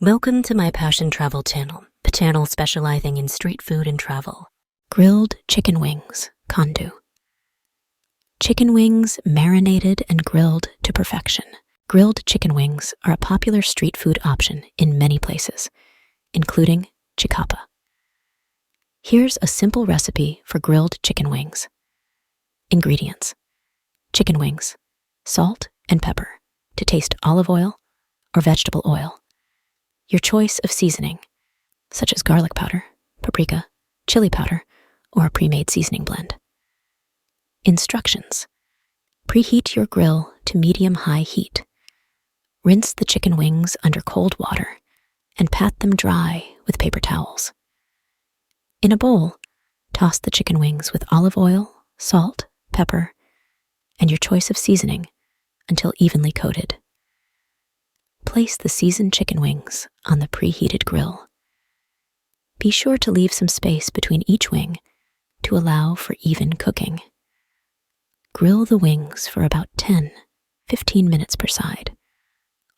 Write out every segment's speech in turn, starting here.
Welcome to my Passion Travel channel, the channel specializing in street food and travel. Grilled chicken wings, Congo. Chicken wings marinated and grilled to perfection. Grilled chicken wings are a popular street food option in many places, including Tshikapa. Here's a simple recipe for grilled chicken wings. Ingredients: chicken wings, salt and pepper, to taste olive oil or vegetable oil. Your choice of seasoning, such as garlic powder, paprika, chili powder, or a pre-made seasoning blend. Instructions: preheat your grill to medium-high heat. Rinse the chicken wings under cold water and pat them dry with paper towels. In a bowl, toss the chicken wings with olive oil, salt, pepper, and your choice of seasoning until evenly coated. Place the seasoned chicken wings on the preheated grill. Be sure to leave some space between each wing to allow for even cooking. Grill the wings for about 10-15 minutes per side,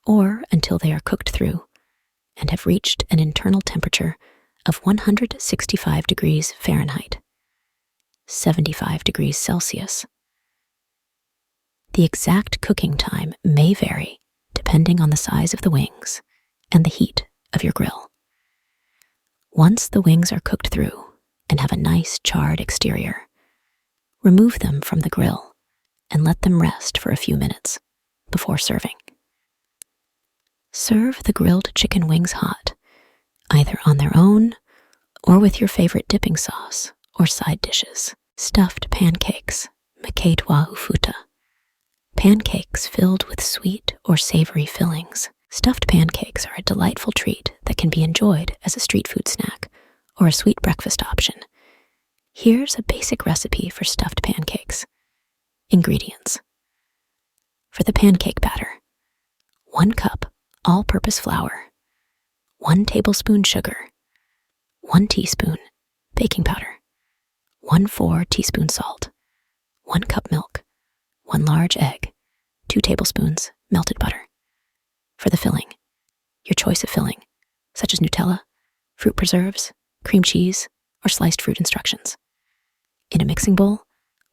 or until they are cooked through and have reached an internal temperature of 165 degrees Fahrenheit, 75 degrees Celsius. The exact cooking time may vary depending on the size of the wings and the heat of your grill. Once the wings are cooked through and have a nice charred exterior, remove them from the grill and let them rest for a few minutes before serving. Serve the grilled chicken wings hot, either on their own or with your favorite dipping sauce or side dishes. Stuffed pancakes, maketwa ufuta. Pancakes filled with sweet or savory fillings. Stuffed pancakes are a delightful treat that can be enjoyed as a street food snack or a sweet breakfast option. Here's a basic recipe for stuffed pancakes. Ingredients: for the pancake batter, 1 cup all-purpose flour, 1 tablespoon sugar, 1 teaspoon baking powder, 1/4 teaspoon salt, 1 cup milk, 1 large egg, 2 tablespoons melted butter. For the filling, your choice of filling, such as Nutella, fruit preserves, cream cheese, or sliced fruit instructions. In a mixing bowl,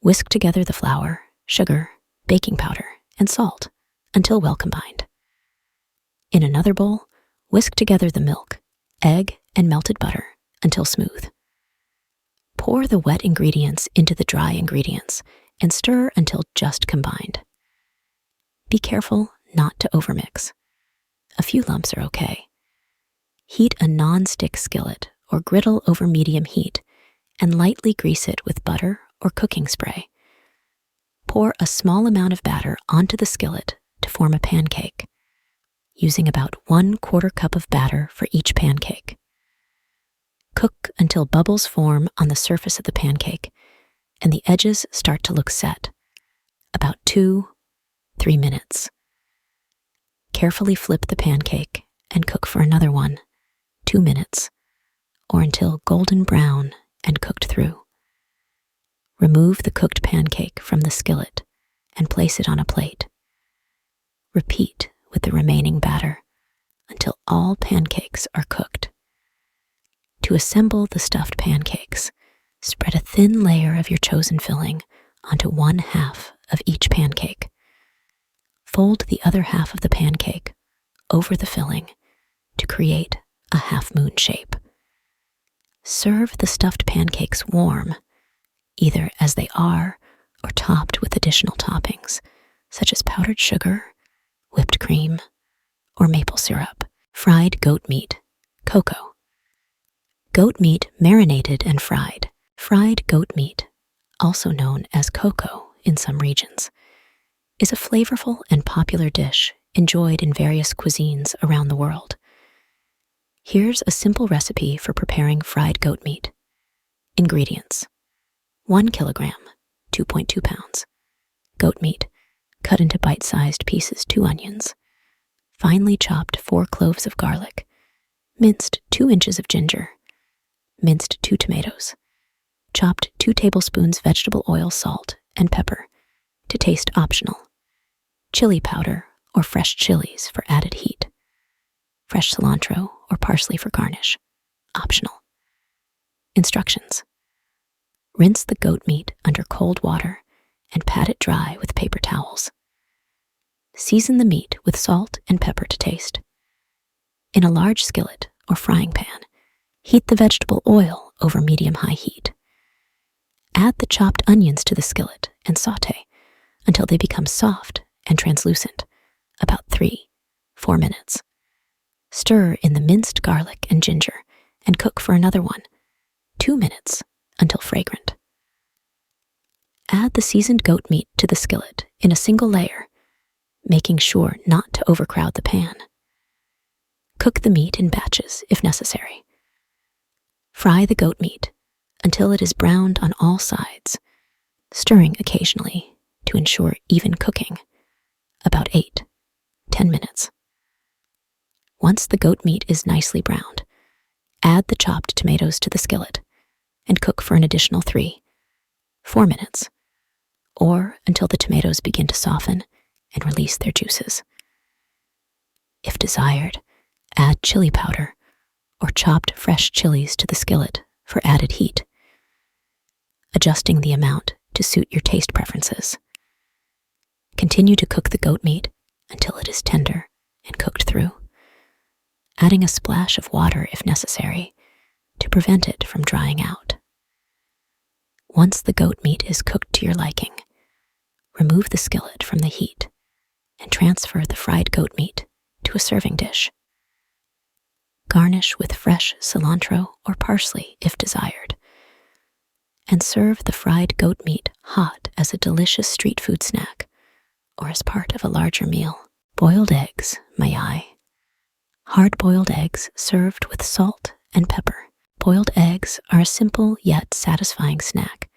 whisk together the flour, sugar, baking powder, and salt until well combined. In another bowl, whisk together the milk, egg, and melted butter until smooth. Pour the wet ingredients into the dry ingredients and stir until just combined. Be careful not to overmix. A few lumps are okay. Heat a non-stick skillet or griddle over medium heat and lightly grease it with butter or cooking spray. Pour a small amount of batter onto the skillet to form a pancake, using about 1/4 cup of batter for each pancake. Cook until bubbles form on the surface of the pancake and the edges start to look set, about 2-3 minutes. Carefully flip the pancake and cook for another 1-2 minutes, or until golden brown and cooked through. Remove the cooked pancake from the skillet and place it on a plate. Repeat with the remaining batter until all pancakes are cooked. To assemble the stuffed pancakes, spread a thin layer of your chosen filling onto 1/2 of each pancake. Fold the other half of the pancake over the filling to create a half-moon shape. Serve the stuffed pancakes warm, either as they are or topped with additional toppings, such as powdered sugar, whipped cream, or maple syrup. Fried goat meat, cocoa. Goat meat marinated and fried. Fried goat meat, also known as cocoa in some regions, is a flavorful and popular dish enjoyed in various cuisines around the world. Here's a simple recipe for preparing fried goat meat. Ingredients: 1 kilogram, 2.2 pounds. Goat meat, cut into bite-sized pieces, 2 onions, finely chopped 4 cloves of garlic, minced 2 inches of ginger, minced 2 tomatoes, chopped 2 tablespoons vegetable oil, salt, and pepper, to taste optional, chili powder or fresh chilies for added heat, fresh cilantro or parsley for garnish, optional. Instructions. Rinse the goat meat under cold water and pat it dry with paper towels. Season the meat with salt and pepper to taste. In a large skillet or frying pan, heat the vegetable oil over medium-high heat. Add the chopped onions to the skillet and saute until they become soft and translucent, about 3-4 minutes. Stir in the minced garlic and ginger and cook for another 1-2 minutes until fragrant. Add the seasoned goat meat to the skillet in a single layer, making sure not to overcrowd the pan. Cook the meat in batches if necessary. Fry the goat meat until it is browned on all sides, stirring occasionally to ensure even cooking, about 8-10 minutes. Once the goat meat is nicely browned, add the chopped tomatoes to the skillet and cook for an additional 3-4 minutes, or until the tomatoes begin to soften and release their juices. If desired, add chili powder or chopped fresh chilies to the skillet for added heat, adjusting the amount to suit your taste preferences. Continue to cook the goat meat until it is tender and cooked through, adding a splash of water if necessary to prevent it from drying out. Once the goat meat is cooked to your liking, remove the skillet from the heat and transfer the fried goat meat to a serving dish. Garnish with fresh cilantro or parsley if desired, and serve the fried goat meat hot as a delicious street food snack or as part of a larger meal. Boiled eggs, may I? Hard-boiled eggs served with salt and pepper. Boiled eggs are a simple yet satisfying snack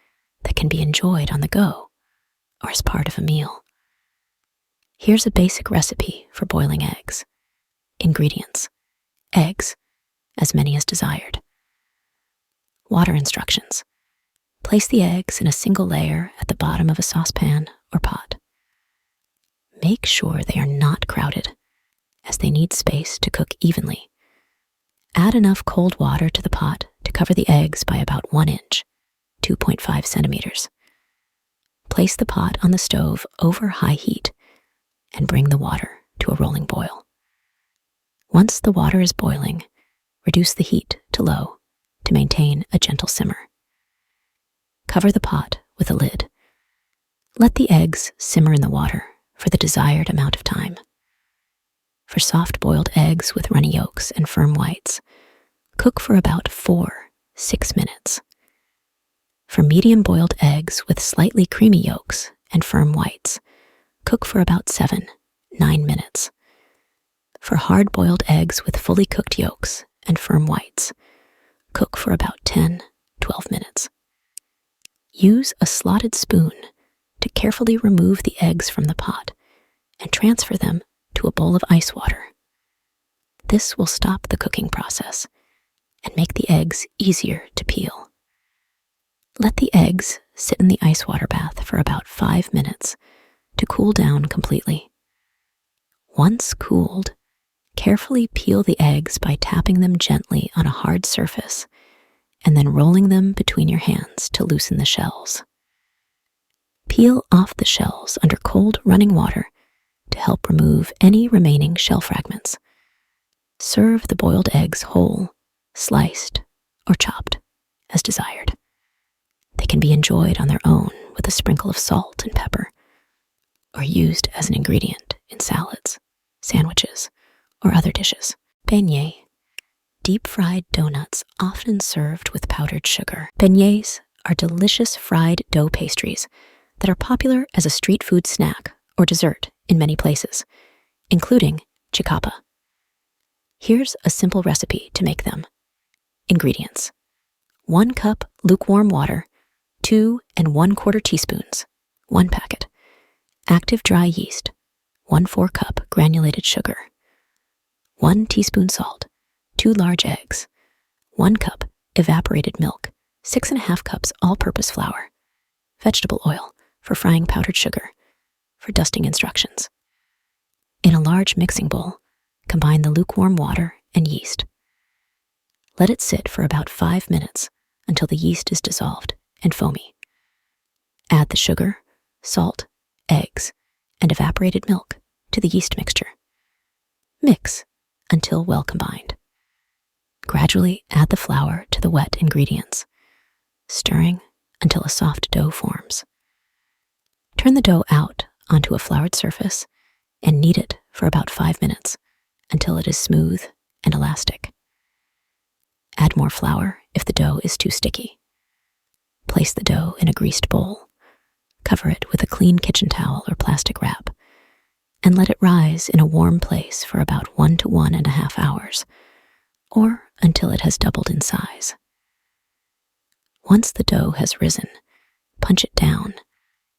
that can be enjoyed on the go or as part of a meal. Here's a basic recipe for boiling eggs. Ingredients: eggs, as many as desired. Water instructions. Place the eggs in a single layer at the bottom of a saucepan or pot. Make sure they are not crowded, as they need space to cook evenly. Add enough cold water to the pot to cover the eggs by about 1 inch, 2.5 centimeters. Place the pot on the stove over high heat and bring the water to a rolling boil. Once the water is boiling, reduce the heat to low to maintain a gentle simmer. Cover the pot with a lid. Let the eggs simmer in the water for the desired amount of time. For soft-boiled eggs with runny yolks and firm whites, cook for about 4-6 minutes. For medium-boiled eggs with slightly creamy yolks and firm whites, cook for about 7-9 minutes. For hard-boiled eggs with fully cooked yolks and firm whites, cook for about 10-12 minutes. Use a slotted spoon to carefully remove the eggs from the pot and transfer them to a bowl of ice water. This will stop the cooking process and make the eggs easier to peel. Let the eggs sit in the ice water bath for about 5 minutes to cool down completely. Once cooled, carefully peel the eggs by tapping them gently on a hard surface and then rolling them between your hands to loosen the shells. Peel off the shells under cold running water to help remove any remaining shell fragments. Serve the boiled eggs whole, sliced, or chopped, as desired. They can be enjoyed on their own with a sprinkle of salt and pepper, or used as an ingredient in salads, sandwiches, or other dishes. Beignets. Deep-fried donuts often served with powdered sugar. Beignets are delicious fried dough pastries that are popular as a street food snack or dessert in many places, including Tshikapa. Here's a simple recipe to make them. Ingredients: 1 cup lukewarm water, 2 1/4 teaspoons, 1 packet. Active dry yeast, 1/4 cup granulated sugar, 1 teaspoon salt, 2 large eggs, 1 cup evaporated milk, 6.5 cups all-purpose flour, vegetable oil for frying powdered sugar. For dusting instructions: in a large mixing bowl, Combine the lukewarm water and yeast. Let it sit for about 5 minutes until the yeast is dissolved and foamy. Add the sugar, salt, eggs, and evaporated milk to the yeast mixture. Mix until well combined. Gradually add the flour to the wet ingredients, stirring until a soft dough forms. Turn the dough out onto a floured surface and knead it for about 5 minutes until it is smooth and elastic. Add more flour if the dough is too sticky. Place the dough in a greased bowl, cover it with a clean kitchen towel or plastic wrap, and let it rise in a warm place for about 1 to 1.5 hours, or until it has doubled in size. Once the dough has risen, punch it down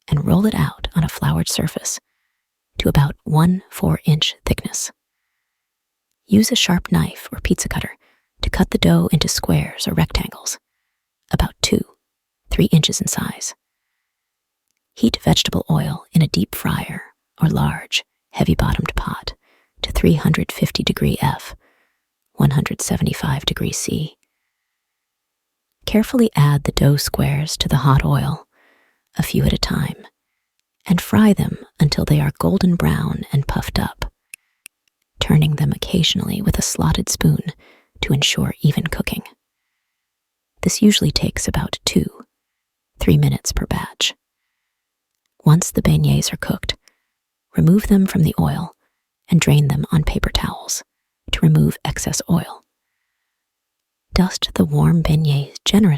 and roll it out on a floured surface to about 1 4-inch thickness. Use a sharp knife or pizza cutter to cut the dough into squares or rectangles, about 2-3 inches in size. Heat vegetable oil in a deep fryer or large, heavy-bottomed pot to 350 degree F, 175 degrees C. Carefully add the dough squares to the hot oil, a few at a time, and fry them until they are golden brown and puffed up, turning them occasionally with a slotted spoon to ensure even cooking. This usually takes about 2-3 minutes per batch. Once the beignets are cooked, remove them from the oil and drain them on paper towels to remove excess oil. Dust the warm beignets generously